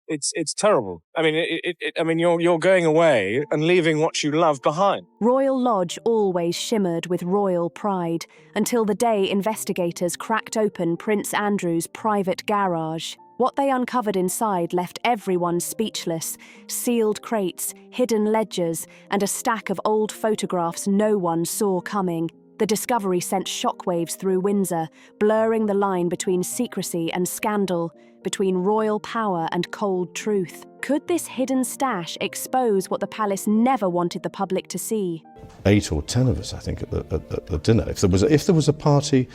It's terrible. I mean, you're going away and leaving what you love behind. Royal Lodge always shimmered with royal pride until the day investigators cracked open Prince Andrew's private garage. What they uncovered inside left everyone speechless. Sealed crates, hidden ledgers, and a stack of old photographs no one saw coming. The discovery sent shockwaves through Windsor, blurring the line between secrecy and scandal, between royal power and cold truth. Could this hidden stash expose what the palace never wanted the public to see? 8 or 10 of us, I think, at the dinner. If there was a party,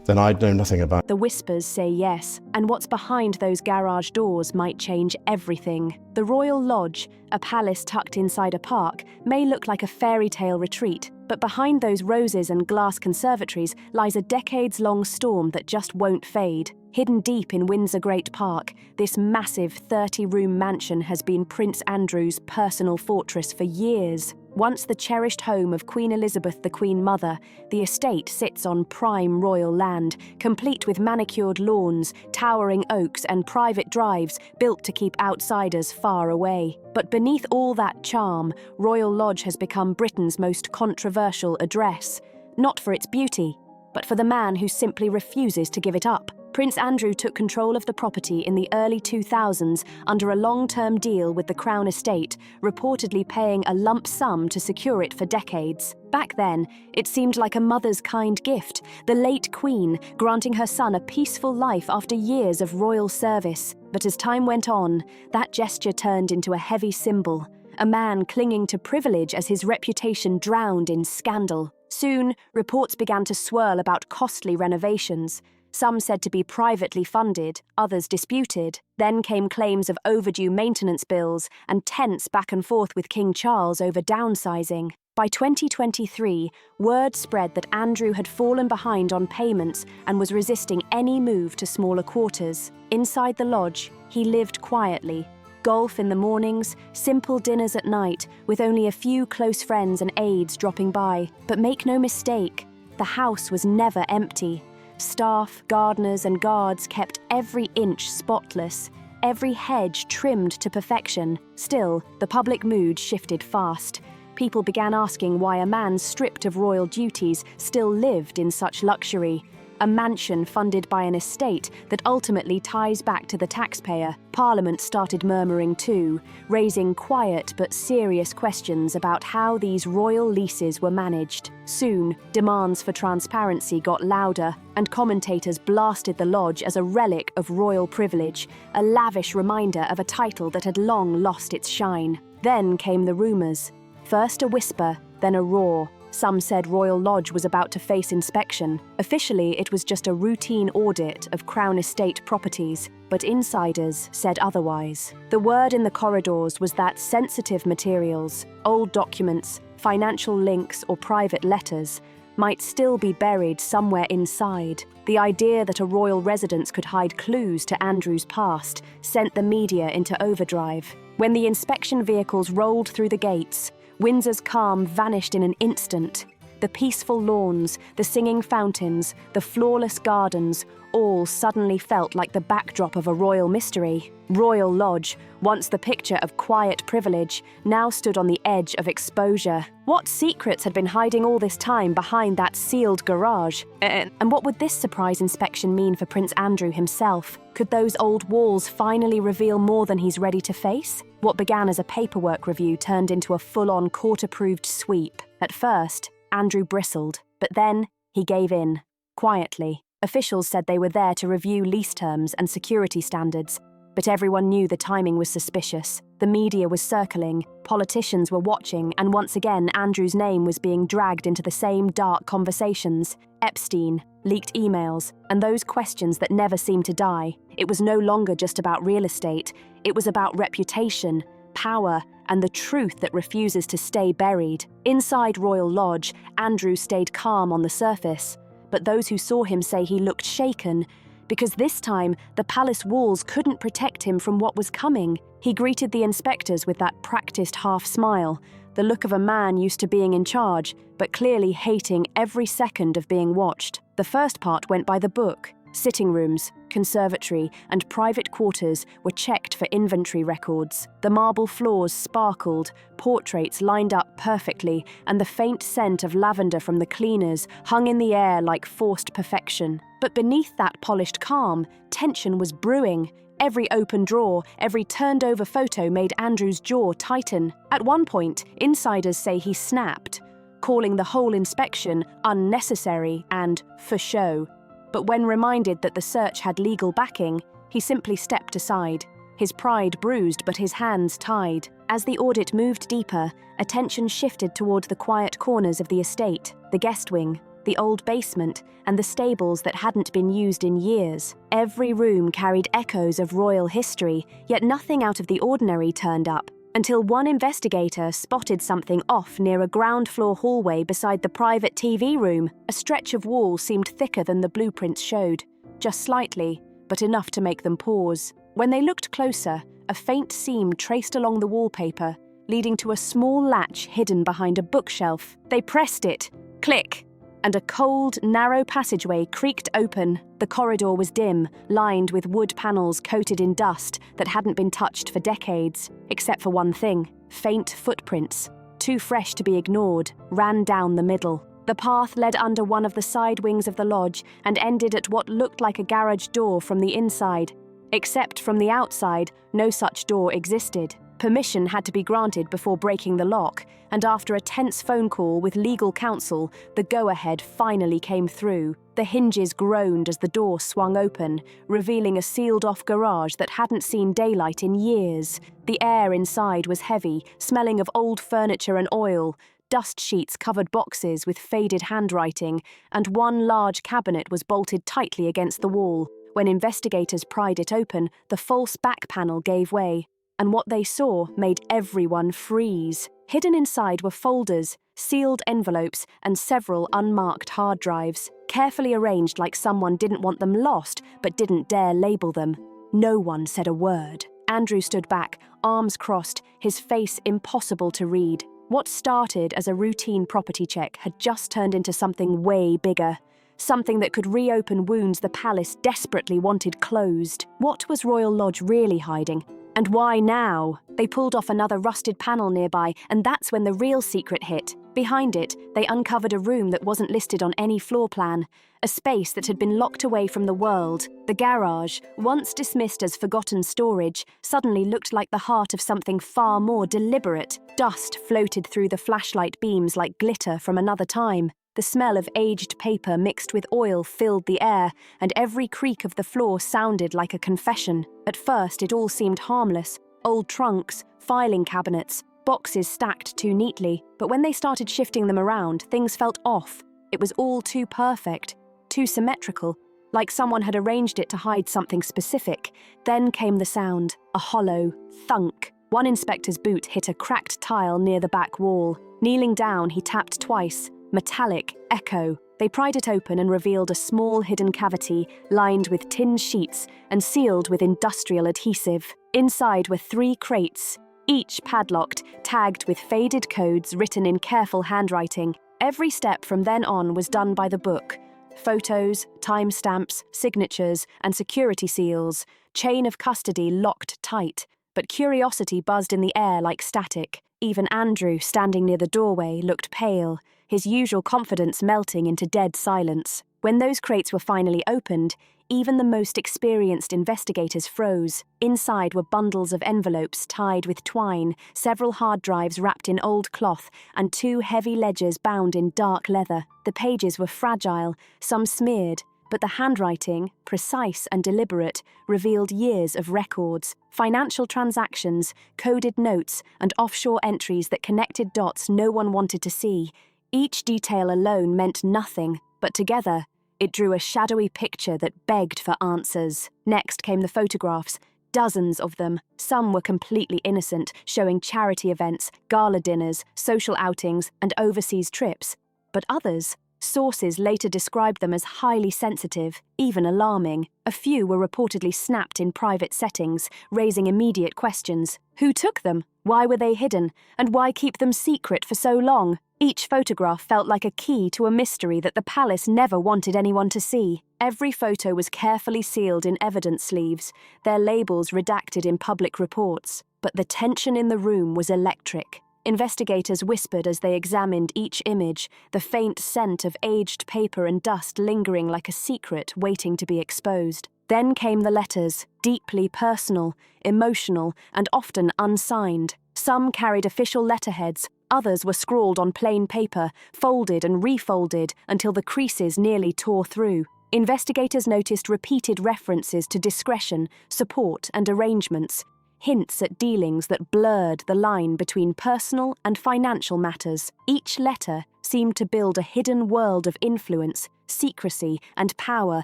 then I'd know nothing about it. The whispers say yes, and what's behind those garage doors might change everything. The Royal Lodge, a palace tucked inside a park, may look like a fairy tale retreat, but behind those roses and glass conservatories lies a decades-long storm that just won't fade. Hidden deep in Windsor Great Park, this massive 30-room mansion has been Prince Andrew's personal fortress for years. Once the cherished home of Queen Elizabeth, the Queen Mother, the estate sits on prime royal land, complete with manicured lawns, towering oaks and private drives built to keep outsiders far away. But beneath all that charm, Royal Lodge has become Britain's most controversial address. Not for its beauty, but for the man who simply refuses to give it up. Prince Andrew took control of the property in the early 2000s under a long-term deal with the Crown Estate, reportedly paying a lump sum to secure it for decades. Back then, it seemed like a mother's kind gift, the late Queen granting her son a peaceful life after years of royal service. But as time went on, that gesture turned into a heavy symbol, a man clinging to privilege as his reputation drowned in scandal. Soon, reports began to swirl about costly renovations. Some said to be privately funded, others disputed. Then came claims of overdue maintenance bills and tense back and forth with King Charles over downsizing. By 2023, word spread that Andrew had fallen behind on payments and was resisting any move to smaller quarters. Inside the lodge, he lived quietly. Golf in the mornings, simple dinners at night, with only a few close friends and aides dropping by. But make no mistake, the house was never empty. Staff, gardeners and guards kept every inch spotless, every hedge trimmed to perfection. Still, the public mood shifted fast. People began asking why a man stripped of royal duties still lived in such luxury. A mansion funded by an estate that ultimately ties back to the taxpayer. Parliament started murmuring too, raising quiet but serious questions about how these royal leases were managed. Soon, demands for transparency got louder, and commentators blasted the lodge as a relic of royal privilege, a lavish reminder of a title that had long lost its shine. Then came the rumours. First a whisper, then a roar. Some said Royal Lodge was about to face inspection. Officially, it was just a routine audit of Crown Estate properties, but insiders said otherwise. The word in the corridors was that sensitive materials, old documents, financial links or private letters, might still be buried somewhere inside. The idea that a royal residence could hide clues to Andrew's past sent the media into overdrive. When the inspection vehicles rolled through the gates, Windsor's calm vanished in an instant. The peaceful lawns, the singing fountains, the flawless gardens, all suddenly felt like the backdrop of a royal mystery. Royal Lodge, once the picture of quiet privilege, now stood on the edge of exposure. What secrets had been hiding all this time behind that sealed garage? And what would this surprise inspection mean for Prince Andrew himself? Could those old walls finally reveal more than he's ready to face? What began as a paperwork review turned into a full-on court-approved sweep. At first, Andrew bristled, but then he gave in, quietly. Officials said they were there to review lease terms and security standards, but everyone knew the timing was suspicious. The media was circling, politicians were watching, and once again Andrew's name was being dragged into the same dark conversations. Epstein, leaked emails, and those questions that never seemed to die. It was no longer just about real estate, it was about reputation, power, and the truth that refuses to stay buried. Inside Royal Lodge, Andrew stayed calm on the surface, but those who saw him say he looked shaken, because this time the palace walls couldn't protect him from what was coming. He greeted the inspectors with that practiced half-smile, the look of a man used to being in charge, but clearly hating every second of being watched. The first part went by the book. Sitting rooms, conservatory, and private quarters were checked for inventory records. The marble floors sparkled, portraits lined up perfectly, and the faint scent of lavender from the cleaners hung in the air like forced perfection. But beneath that polished calm, tension was brewing. Every open drawer, every turned-over photo made Andrew's jaw tighten. At one point, insiders say he snapped, calling the whole inspection unnecessary and for show. But when reminded that the search had legal backing, he simply stepped aside, his pride bruised but his hands tied. As the audit moved deeper, attention shifted toward the quiet corners of the estate, the guest wing, the old basement, and the stables that hadn't been used in years. Every room carried echoes of royal history, yet nothing out of the ordinary turned up, until one investigator spotted something off near a ground-floor hallway beside the private TV room. A stretch of wall seemed thicker than the blueprints showed, just slightly, but enough to make them pause. When they looked closer, a faint seam traced along the wallpaper, leading to a small latch hidden behind a bookshelf. They pressed it. Click! And a cold, narrow passageway creaked open. The corridor was dim, lined with wood panels coated in dust that hadn't been touched for decades, except for one thing: faint footprints, too fresh to be ignored, ran down the middle. The path led under one of the side wings of the lodge and ended at what looked like a garage door from the inside. Except from the outside, no such door existed. Permission had to be granted before breaking the lock, and after a tense phone call with legal counsel, the go-ahead finally came through. The hinges groaned as the door swung open, revealing a sealed-off garage that hadn't seen daylight in years. The air inside was heavy, smelling of old furniture and oil. Dust sheets covered boxes with faded handwriting, and one large cabinet was bolted tightly against the wall. When investigators pried it open, the false back panel gave way, and what they saw made everyone freeze. Hidden inside were folders, sealed envelopes, and several unmarked hard drives, carefully arranged like someone didn't want them lost but didn't dare label them. No one said a word. Andrew stood back, arms crossed, his face impossible to read. What started as a routine property check had just turned into something way bigger. Something that could reopen wounds the palace desperately wanted closed. What was Royal Lodge really hiding? And why now? They pulled off another rusted panel nearby, and that's when the real secret hit. Behind it, they uncovered a room that wasn't listed on any floor plan, a space that had been locked away from the world. The garage, once dismissed as forgotten storage, suddenly looked like the heart of something far more deliberate. Dust floated through the flashlight beams like glitter from another time. The smell of aged paper mixed with oil filled the air, and every creak of the floor sounded like a confession. At first, it all seemed harmless. Old trunks, filing cabinets, boxes stacked too neatly. But when they started shifting them around, things felt off. It was all too perfect, too symmetrical, like someone had arranged it to hide something specific. Then came the sound, a hollow thunk. One inspector's boot hit a cracked tile near the back wall. Kneeling down, he tapped twice. Metallic echo. They pried it open and revealed a small hidden cavity lined with tin sheets and sealed with industrial adhesive. Inside were 3 crates, each padlocked, tagged with faded codes written in careful handwriting. Every step from then on was done by the book. Photos, timestamps, signatures, and security seals. Chain of custody locked tight. But curiosity buzzed in the air like static. Even Andrew, standing near the doorway, looked pale, his usual confidence melting into dead silence. When those crates were finally opened, even the most experienced investigators froze. Inside were bundles of envelopes tied with twine, several hard drives wrapped in old cloth, and 2 heavy ledgers bound in dark leather. The pages were fragile, some smeared, but the handwriting, precise and deliberate, revealed years of records, financial transactions, coded notes, and offshore entries that connected dots no one wanted to see. Each detail alone meant nothing, but together, it drew a shadowy picture that begged for answers. Next came the photographs, dozens of them. Some were completely innocent, showing charity events, gala dinners, social outings, and overseas trips. But others, sources later described them as highly sensitive, even alarming. A few were reportedly snapped in private settings, raising immediate questions. Who took them? Why were they hidden, and why keep them secret for so long? Each photograph felt like a key to a mystery that the palace never wanted anyone to see. Every photo was carefully sealed in evidence sleeves, their labels redacted in public reports. But the tension in the room was electric. Investigators whispered as they examined each image, the faint scent of aged paper and dust lingering like a secret waiting to be exposed. Then came the letters, deeply personal, emotional, and often unsigned. Some carried official letterheads, others were scrawled on plain paper, folded and refolded until the creases nearly tore through. Investigators noticed repeated references to discretion, support, and arrangements, hints at dealings that blurred the line between personal and financial matters. Each letter seemed to build a hidden world of influence, secrecy, and power,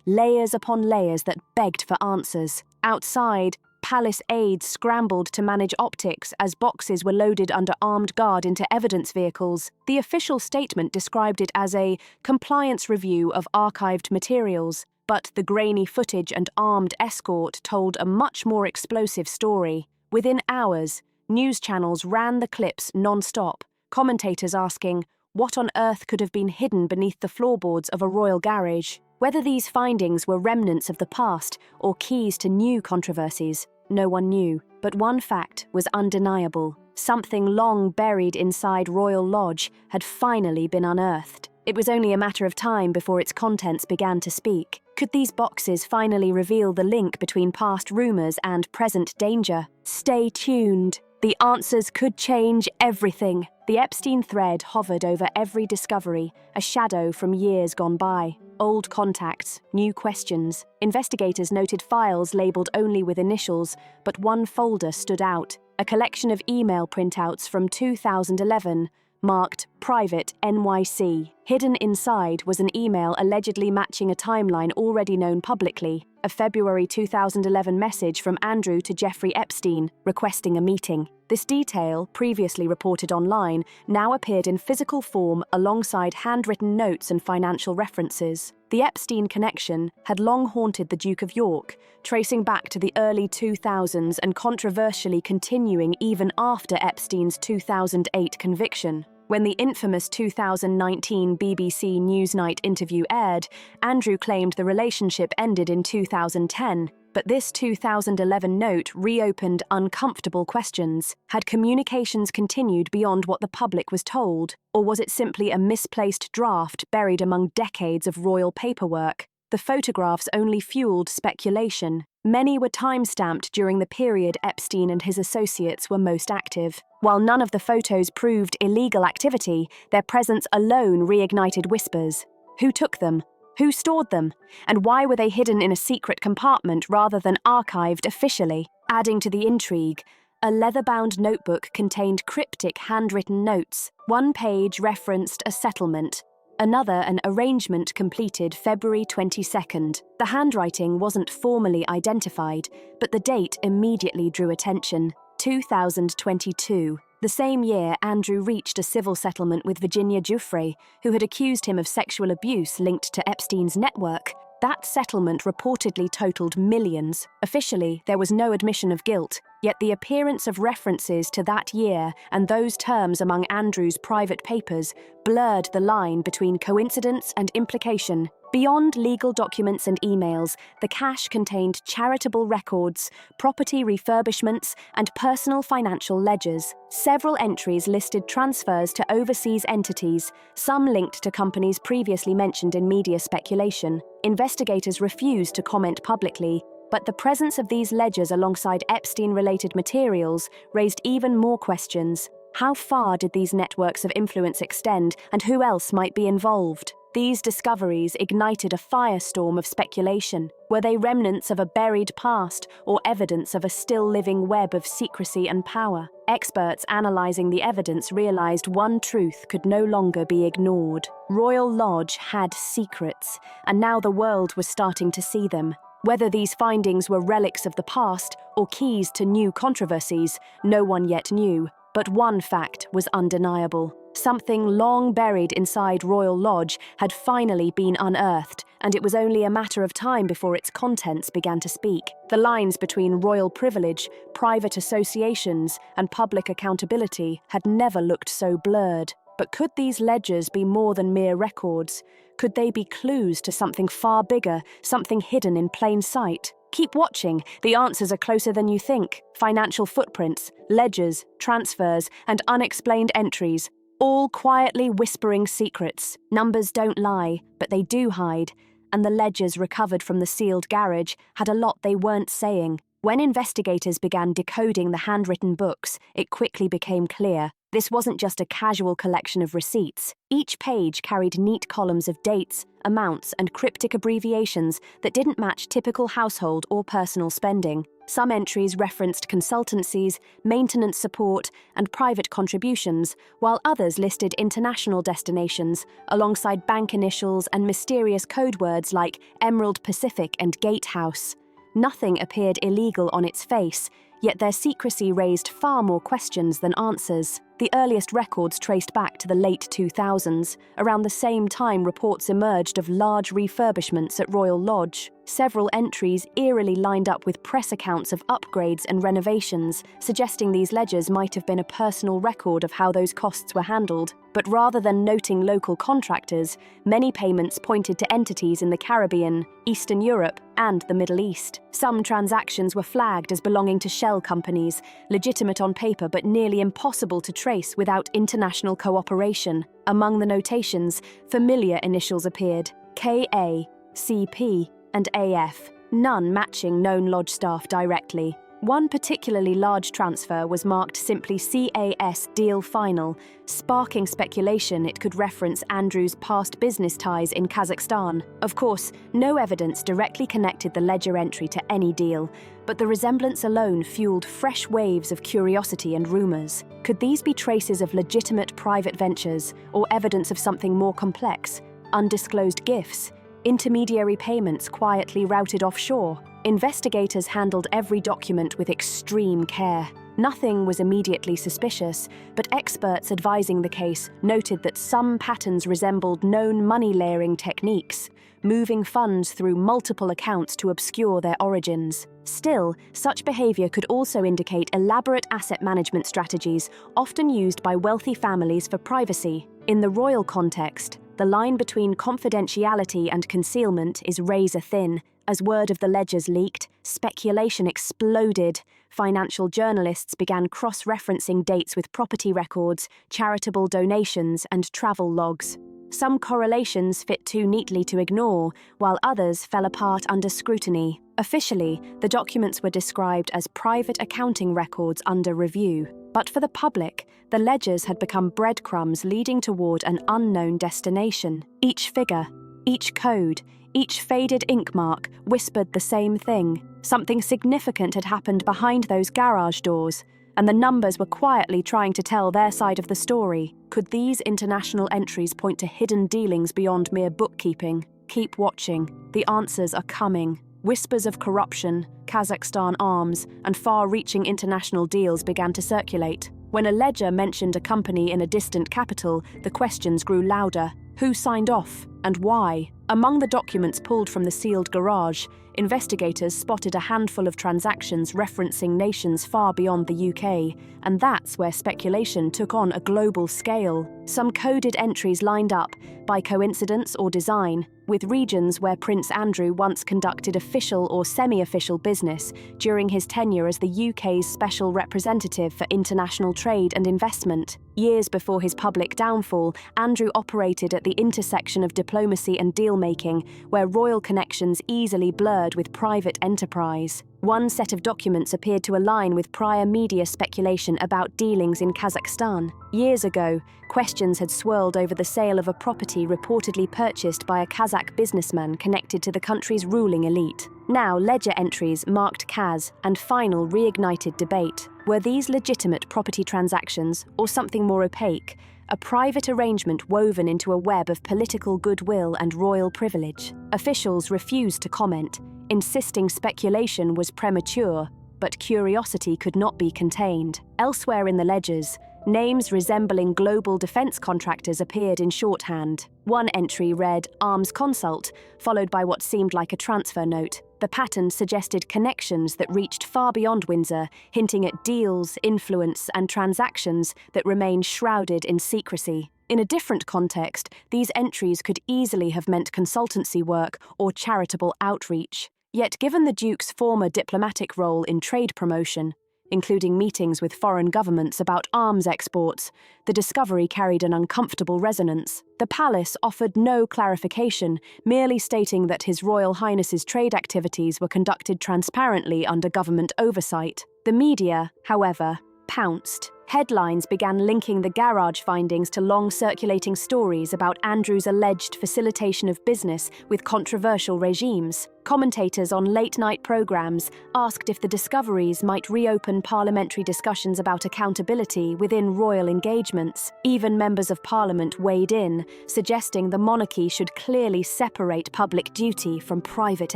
layers upon layers that begged for answers. Outside, palace aides scrambled to manage optics as boxes were loaded under armed guard into evidence vehicles. The official statement described it as a compliance review of archived materials, but the grainy footage and armed escort told a much more explosive story. Within hours, news channels ran the clips non-stop, commentators asking, what on earth could have been hidden beneath the floorboards of a royal garage? Whether these findings were remnants of the past or keys to new controversies, no one knew. But one fact was undeniable. Something long buried inside Royal Lodge had finally been unearthed. It was only a matter of time before its contents began to speak. Could these boxes finally reveal the link between past rumors and present danger? Stay tuned. The answers could change everything. The Epstein thread hovered over every discovery, a shadow from years gone by. Old contacts, new questions. Investigators noted files labeled only with initials, but one folder stood out. A collection of email printouts from 2011, marked Private NYC. Hidden inside was an email allegedly matching a timeline already known publicly, a February 2011 message from Andrew to Jeffrey Epstein, requesting a meeting. This detail, previously reported online, now appeared in physical form alongside handwritten notes and financial references. The Epstein connection had long haunted the Duke of York, tracing back to the early 2000s and controversially continuing even after Epstein's 2008 conviction. When the infamous 2019 BBC Newsnight interview aired, Andrew claimed the relationship ended in 2010. But this 2011 note reopened uncomfortable questions. Had communications continued beyond what the public was told? Or was it simply a misplaced draft buried among decades of royal paperwork? The photographs only fueled speculation. Many were time-stamped during the period Epstein and his associates were most active. While none of the photos proved illegal activity, their presence alone reignited whispers. Who took them? Who stored them? And why were they hidden in a secret compartment rather than archived officially? Adding to the intrigue, a leather-bound notebook contained cryptic handwritten notes. One page referenced a settlement, another an arrangement completed February 22nd. The handwriting wasn't formally identified, but the date immediately drew attention. 2022. The same year, Andrew reached a civil settlement with Virginia Giuffre, who had accused him of sexual abuse linked to Epstein's network. That settlement reportedly totaled millions. Officially, there was no admission of guilt, yet the appearance of references to that year and those terms among Andrew's private papers blurred the line between coincidence and implication. Beyond legal documents and emails, the cache contained charitable records, property refurbishments, and personal financial ledgers. Several entries listed transfers to overseas entities, some linked to companies previously mentioned in media speculation. Investigators refused to comment publicly, but the presence of these ledgers alongside Epstein-related materials raised even more questions. How far did these networks of influence extend, and who else might be involved? These discoveries ignited a firestorm of speculation. Were they remnants of a buried past or evidence of a still-living web of secrecy and power? Experts analyzing the evidence realized one truth could no longer be ignored. Royal Lodge had secrets, and now the world was starting to see them. Whether these findings were relics of the past or keys to new controversies, no one yet knew. But one fact was undeniable. Something long buried inside Royal Lodge had finally been unearthed, and it was only a matter of time before its contents began to speak. The lines between royal privilege, private associations, and public accountability had never looked so blurred. But could these ledgers be more than mere records? Could they be clues to something far bigger, something hidden in plain sight? Keep watching. The answers are closer than you think. Financial footprints, ledgers, transfers, and unexplained entries, all quietly whispering secrets. Numbers don't lie, but they do hide, and the ledgers recovered from the sealed garage had a lot they weren't saying. When investigators began decoding the handwritten books, it quickly became clear. This wasn't just a casual collection of receipts. Each page carried neat columns of dates, amounts, and cryptic abbreviations that didn't match typical household or personal spending. Some entries referenced consultancies, maintenance support, and private contributions, while others listed international destinations, alongside bank initials and mysterious code words like Emerald Pacific and Gatehouse. Nothing appeared illegal on its face, yet their secrecy raised far more questions than answers. The earliest records traced back to the late 2000s. Around the same time, reports emerged of large refurbishments at Royal Lodge. Several entries eerily lined up with press accounts of upgrades and renovations, suggesting these ledgers might have been a personal record of how those costs were handled. But rather than noting local contractors, many payments pointed to entities in the Caribbean, Eastern Europe, and the Middle East. Some transactions were flagged as belonging to shell companies, legitimate on paper but nearly impossible to trace without international cooperation. Among the notations, familiar initials appeared: KA, CP, and AF, none matching known lodge staff directly. One particularly large transfer was marked simply CAS Deal Final, sparking speculation it could reference Andrew's past business ties in Kazakhstan. Of course, no evidence directly connected the ledger entry to any deal, but the resemblance alone fueled fresh waves of curiosity and rumors. Could these be traces of legitimate private ventures, or evidence of something more complex? Undisclosed gifts? Intermediary payments quietly routed offshore? Investigators handled every document with extreme care. Nothing was immediately suspicious, but experts advising the case noted that some patterns resembled known money-layering techniques, moving funds through multiple accounts to obscure their origins. Still, such behavior could also indicate elaborate asset management strategies, often used by wealthy families for privacy. In the royal context, the line between confidentiality and concealment is razor-thin. As word of the ledgers leaked, speculation exploded. Financial journalists began cross-referencing dates with property records, charitable donations, and travel logs. Some correlations fit too neatly to ignore, while others fell apart under scrutiny. Officially, the documents were described as private accounting records under review. But for the public, the ledgers had become breadcrumbs leading toward an unknown destination. Each figure, each code, each faded ink mark whispered the same thing. Something significant had happened behind those garage doors, and the numbers were quietly trying to tell their side of the story. Could these international entries point to hidden dealings beyond mere bookkeeping? Keep watching. The answers are coming. Whispers of corruption, Kazakhstan arms, and far-reaching international deals began to circulate. When a ledger mentioned a company in a distant capital, the questions grew louder. Who signed off, and why? Among the documents pulled from the sealed garage, investigators spotted a handful of transactions referencing nations far beyond the UK, and that's where speculation took on a global scale. Some coded entries lined up, by coincidence or design, with regions where Prince Andrew once conducted official or semi-official business during his tenure as the UK's special representative for international trade and investment. Years before his public downfall, Andrew operated at the intersection of diplomacy and deal-making, where royal connections easily blurred with private enterprise. One set of documents appeared to align with prior media speculation about dealings in Kazakhstan. Years ago, questions had swirled over the sale of a property reportedly purchased by a Kazakh businessman connected to the country's ruling elite. Now, ledger entries marked Kaz, and final reignited debate. Were these legitimate property transactions, or something more opaque? A private arrangement woven into a web of political goodwill and royal privilege. Officials refused to comment, insisting speculation was premature, but curiosity could not be contained. Elsewhere in the ledgers, Names resembling global defense contractors appeared in shorthand. One entry read Arms Consult, followed by what seemed like a transfer note. The pattern suggested connections that reached far beyond Windsor, hinting at deals, influence, and transactions that remain shrouded in secrecy. In a different context, these entries could easily have meant consultancy work or charitable outreach. Yet, given the Duke's former diplomatic role in trade promotion, including meetings with foreign governments about arms exports, the discovery carried an uncomfortable resonance. The palace offered no clarification, merely stating that His Royal Highness's trade activities were conducted transparently under government oversight. The media, however, pounced. Headlines began linking the garage findings to long-circulating stories about Andrew's alleged facilitation of business with controversial regimes. Commentators on late-night programs asked if the discoveries might reopen parliamentary discussions about accountability within royal engagements. Even members of Parliament weighed in, suggesting the monarchy should clearly separate public duty from private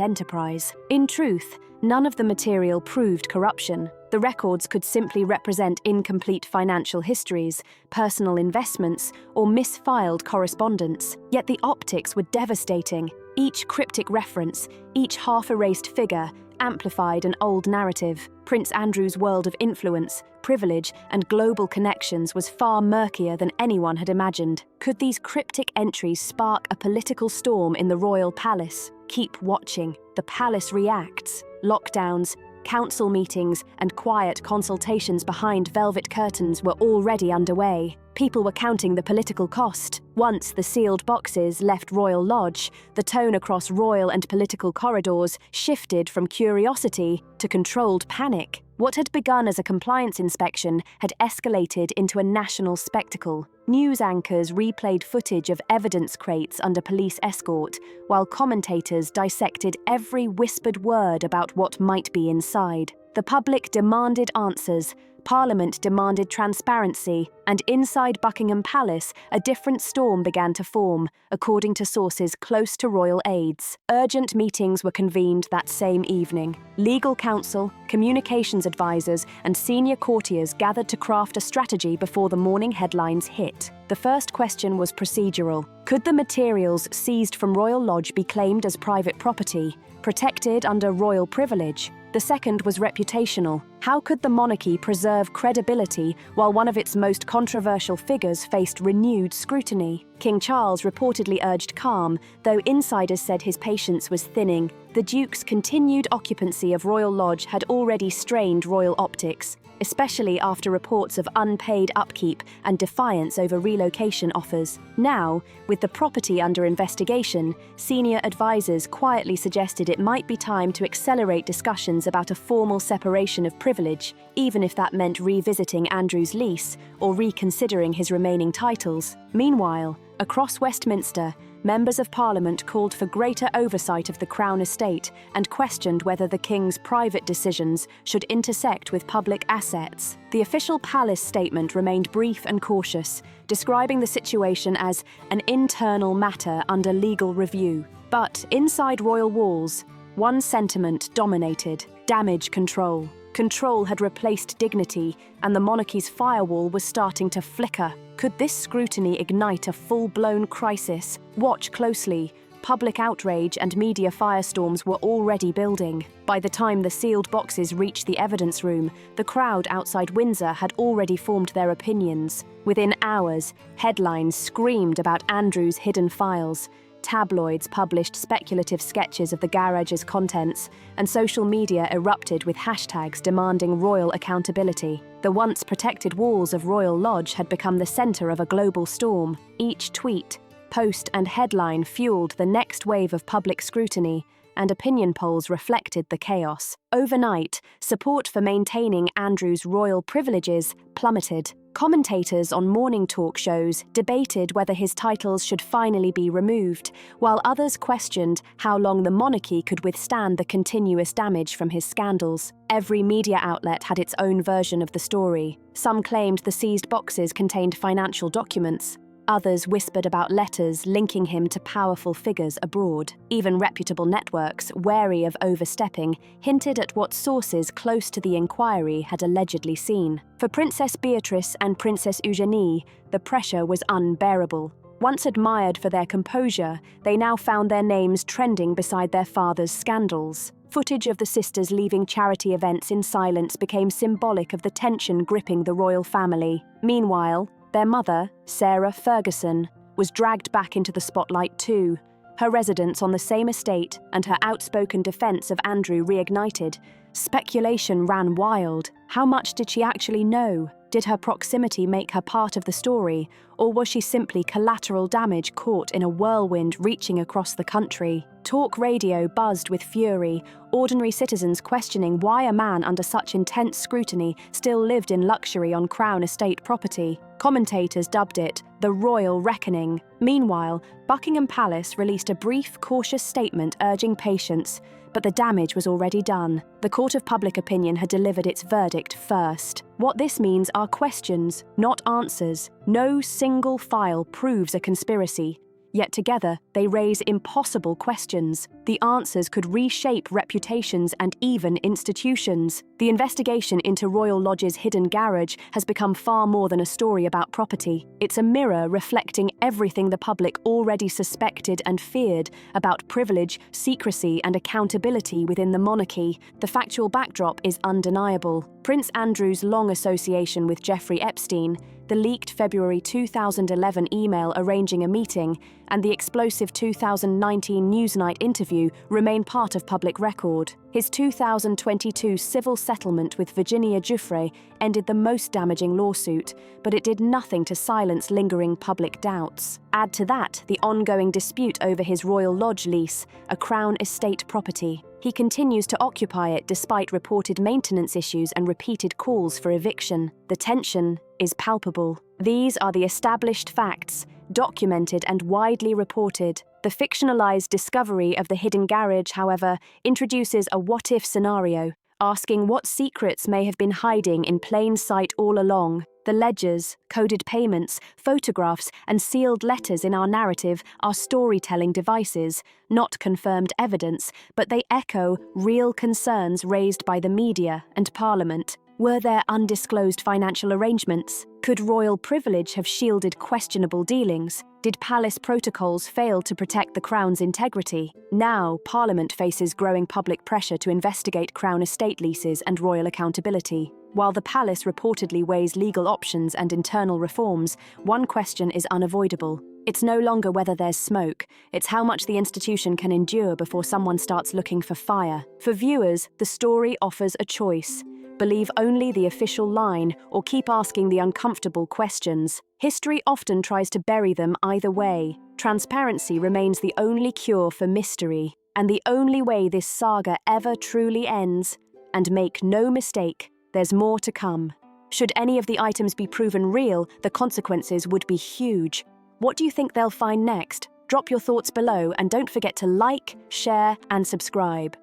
enterprise. In truth, none of the material proved corruption. The records could simply represent incomplete financial histories, personal investments, or misfiled correspondence. Yet the optics were devastating. Each cryptic reference, each half-erased figure, amplified an old narrative. Prince Andrew's world of influence, privilege, and global connections was far murkier than anyone had imagined. Could these cryptic entries spark a political storm in the royal palace? Keep watching. The palace reacts. Lockdowns, council meetings, and quiet consultations behind velvet curtains were already underway. People were counting the political cost. Once the sealed boxes left Royal Lodge, the tone across royal and political corridors shifted from curiosity to controlled panic. What had begun as a compliance inspection had escalated into a national spectacle. News anchors replayed footage of evidence crates under police escort, while commentators dissected every whispered word about what might be inside. The public demanded answers, Parliament demanded transparency, and inside Buckingham Palace, a different storm began to form, according to sources close to royal aides. Urgent meetings were convened that same evening. Legal counsel, communications advisors, and senior courtiers gathered to craft a strategy before the morning headlines hit. The first question was procedural. Could the materials seized from Royal Lodge be claimed as private property, protected under royal privilege? The second was reputational. How could the monarchy preserve credibility while one of its most controversial figures faced renewed scrutiny? King Charles reportedly urged calm, though insiders said his patience was thinning. The Duke's continued occupancy of Royal Lodge had already strained royal optics, especially after reports of unpaid upkeep and defiance over relocation offers. Now, with the property under investigation, senior advisors quietly suggested it might be time to accelerate discussions about a formal separation of privilege, even if that meant revisiting Andrew's lease or reconsidering his remaining titles. Meanwhile, across Westminster, members of Parliament called for greater oversight of the Crown estate and questioned whether the King's private decisions should intersect with public assets. The official palace statement remained brief and cautious, describing the situation as an internal matter under legal review. But inside royal walls, one sentiment dominated: damage control. Control had replaced dignity, and the monarchy's firewall was starting to flicker. Could this scrutiny ignite a full-blown crisis? Watch closely. Public outrage and media firestorms were already building. By the time the sealed boxes reached the evidence room, the crowd outside Windsor had already formed their opinions. Within hours, headlines screamed about Andrew's hidden files. Tabloids published speculative sketches of the garage's contents, and social media erupted with hashtags demanding royal accountability. The once protected walls of Royal Lodge had become the centre of a global storm. Each tweet, post, and headline fueled the next wave of public scrutiny, and opinion polls reflected the chaos. Overnight, support for maintaining Andrew's royal privileges plummeted. Commentators on morning talk shows debated whether his titles should finally be removed, while others questioned how long the monarchy could withstand the continuous damage from his scandals. Every media outlet had its own version of the story. Some claimed the seized boxes contained financial documents. Others whispered about letters linking him to powerful figures abroad. Even reputable networks, wary of overstepping, hinted at what sources close to the inquiry had allegedly seen. For Princess Beatrice and Princess Eugenie, the pressure was unbearable. Once admired for their composure, they now found their names trending beside their father's scandals. Footage of the sisters leaving charity events in silence became symbolic of the tension gripping the royal family. Meanwhile, their mother, Sarah Ferguson, was dragged back into the spotlight too. Her residence on the same estate and her outspoken defense of Andrew reignited. Speculation ran wild. How much did she actually know? Did her proximity make her part of the story, or was she simply collateral damage caught in a whirlwind reaching across the country? Talk radio buzzed with fury, ordinary citizens questioning why a man under such intense scrutiny still lived in luxury on Crown estate property. Commentators dubbed it the Royal Reckoning. Meanwhile, Buckingham Palace released a brief, cautious statement urging patience, but the damage was already done. The court of public opinion had delivered its verdict first. What this means are questions, not answers. No single file proves a conspiracy. Yet together, they raise impossible questions. The answers could reshape reputations and even institutions. The investigation into Royal Lodge's hidden garage has become far more than a story about property. It's a mirror reflecting everything the public already suspected and feared about privilege, secrecy, and accountability within the monarchy. The factual backdrop is undeniable. Prince Andrew's long association with Jeffrey Epstein, the leaked February 2011 email arranging a meeting, and the explosive 2019 Newsnight interview remain part of public record. His 2022 civil settlement with Virginia Giuffre ended the most damaging lawsuit, but it did nothing to silence lingering public doubts. Add to that the ongoing dispute over his Royal Lodge lease, a Crown estate property. He continues to occupy it despite reported maintenance issues and repeated calls for eviction. The tension is palpable. These are the established facts, documented and widely reported. The fictionalized discovery of the hidden garage, however, introduces a what-if scenario, asking what secrets may have been hiding in plain sight all along. The ledgers, coded payments, photographs, and sealed letters in our narrative are storytelling devices, not confirmed evidence, but they echo real concerns raised by the media and Parliament. Were there undisclosed financial arrangements? Could royal privilege have shielded questionable dealings? Did palace protocols fail to protect the Crown's integrity? Now, Parliament faces growing public pressure to investigate Crown estate leases and royal accountability. While the palace reportedly weighs legal options and internal reforms, one question is unavoidable. It's no longer whether there's smoke, it's how much the institution can endure before someone starts looking for fire. For viewers, the story offers a choice. Believe only the official line or keep asking the uncomfortable questions. History often tries to bury them either way. Transparency remains the only cure for mystery, and the only way this saga ever truly ends. And make no mistake, there's more to come. Should any of the items be proven real, the consequences would be huge. What do you think they'll find next? Drop your thoughts below and don't forget to like, share, and subscribe.